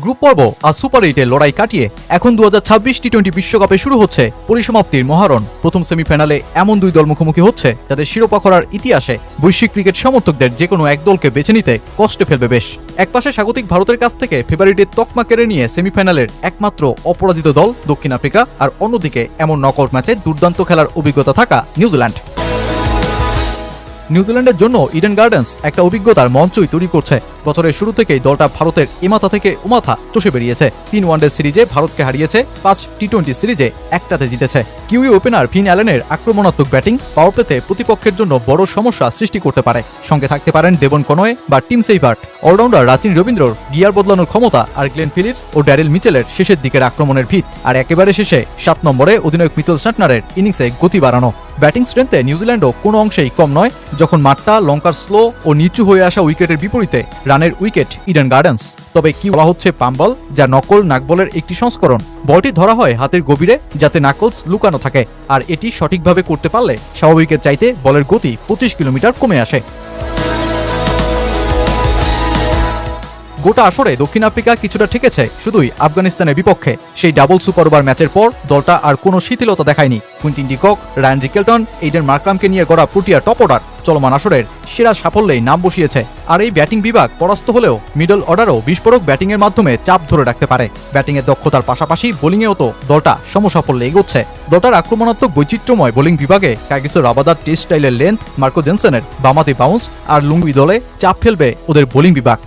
Group পর্ব আর super 8-এর লড়াই কাটিয়ে এখন 2026 টি-20 বিশ্বকাপে শুরু হচ্ছে পরিসমাপ্তির মহারণ। প্রথম সেমিফাইনালে এমন দুই দল মুখোমুখি হচ্ছে যাদের শিরোপা করার ইতিহাসে বৈশ্বিক ক্রিকেট সমর্থকদের যেকোনো এক দলকে বেছে নিতে কষ্টে ফেলবে বেশ। একপাশে স্বাগতিক ভারতের কাছ থেকে ফেভারিটের তকমা কেড়ে নিয়ে সেমিফাইনালের একমাত্র অপরাজিত দল দক্ষিণ আফ্রিকা, আর অন্যদিকে এমন নকআউট ম্যাচে দুর্দান্ত খেলার অভিজ্ঞতা থাকা নিউজিল্যান্ড। নিউজিল্যান্ডের জন্য ইডেন গার্ডেন্স একটা অভিজ্ঞতার মঞ্চই তৈরি করছে। বছরের শুরু থেকেই দলটা ভারতের এমাথা থেকে ওমাথা চষে বেরিয়েছে। 3 ওয়ানডে সিরিজে ভারতকে হারিয়েছে, 5 টি-20 সিরিজে একটাতে জিতেছে। কিউই ওপেনার ফিন অ্যালেনের আক্রমণাত্মক ব্যাটিং পাওয়ার প্লেতে প্রতিপক্ষের জন্য বড় সমস্যা সৃষ্টি করতে পারে। সঙ্গে থাকতে পারেন ডেভন কনওয়ে বা টিম সেইভার্ট। অলরাউন্ডার রাচিন রবীন্দ্রর গিয়ার বদলানোর ক্ষমতা আর গ্লেন ফিলিপস ও ড্যারিল মিচেলের শেষের দিকের আক্রমণের ভিত। আর একেবারে শেষে 7 নম্বরে অধিনায়ক মিচেল স্যান্টনারের ইনিংসে গতি বাড়ানো। ব্যাটিং স্ট্রেংথে নিউজিল্যান্ডও কোনো অংশেই কম নয়, যখন মাঠটা লঙ্কার স্লো ও নিচু হয়ে আসা উইকেটের বিপরীতে রানের উইকেট ইডেন গার্ডেন্স। তবে কি বলা হচ্ছে পাম বল, যা নকল নাকবলের একটি সংস্করণ। বলটি ধরা হয় হাতের গভীরে যাতে নাকলস লুকানো থাকে, আর এটি সঠিকভাবে করতে পারলে স্বাভাবিকের চাইতে বলের গতি 25 কিলোমিটার কমে আসে। গোটা আসরে দক্ষিণ আফ্রিকা কিছুটা ঠেকেছে শুধুই আফগানিস্তানের বিপক্ষে। সেই ডাবল সুপার ওভার ম্যাচের পর দলটা আর কোনো শিথিলতা দেখায়নি। Quinton de Kock, Ryan Rickelton, Aiden মার্ক্রামকে নিয়ে গড়া প্রোটিয়া টপ অর্ডার চলমান আসরের সেরা সাফল্যেই নাম বসিয়েছে। আর এই ব্যাটিং বিভাগ পরাস্ত হলেও মিডল অর্ডারও বিস্ফোরক ব্যাটিংয়ের মাধ্যমে চাপ ধরে রাখতে পারে। ব্যাটিংয়ের দক্ষতার পাশাপাশি বোলিংয়েও তো দলটা সমসাফল্যে এগোচ্ছে। দলটার আক্রমণাত্মক বৈচিত্র্যময় বোলিং বিভাগে কাগিসো রাবাদার টেস্ট স্টাইলের লেন্থ, মার্কো জেনসেনের বামাতি বাউন্স আর লুঙ্গি দলে চাপ ফেলবে ওদের বোলিং বিভাগ।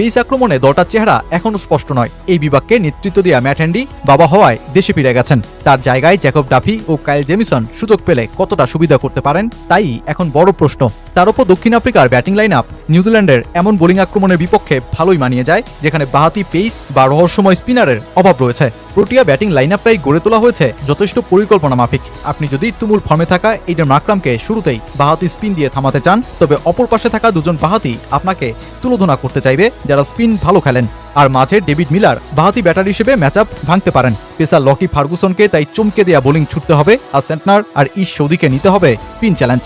পেস আক্রমণে দলটার চেহারা এখনও স্পষ্ট নয়। এই বিভাগকে নেতৃত্ব দেওয়া ম্যাট হ্যান্ডি বাবা হওয়ায় দেশে ফিরে গেছেন। তার জায়গায় জ্যাকব ডাফি ও কাইল জেমিসন সুযোগ পেলে কতটা সুবিধা করতে পারেন, তাই এখন বড় প্রশ্ন। তার উপর দক্ষিণ আফ্রিকার ব্যাটিং লাইন আপ নিউজিল্যান্ডের এমন বোলিং আক্রমণের বিপক্ষে ভালোই মানিয়ে যায়, যেখানে বাহাতি পেস বা রহস্যময় স্পিনারের অভাব রয়েছে। প্রোটিয়া ব্যাটিং লাইন আপটাই গড়ে তোলা হয়েছে যথেষ্ট পরিকল্পনা মাফিক। আপনি যদি তুমুল ফর্মে থাকা এইডেন মার্ক্রামকে শুরুতেই বাহাতি স্পিন দিয়ে থামাতে চান, তবে অপর পাশে থাকা দুজন বাহাতি আপনাকে তুলোধনা করতে চাইবে যারা স্পিন ভালো খেলেন। আর মাঝে ডেভিড মিলার বাহাতি ব্যাটার হিসেবে ম্যাচআপ ভাঙতে পারেন। পেসার লকি ফার্গুসনকে তাই চমকে দেয়া বোলিং ছুটতে হবে, আর সেন্টনার আর ইশ সৌদিকে নিতে হবে স্পিন চ্যালেঞ্জ।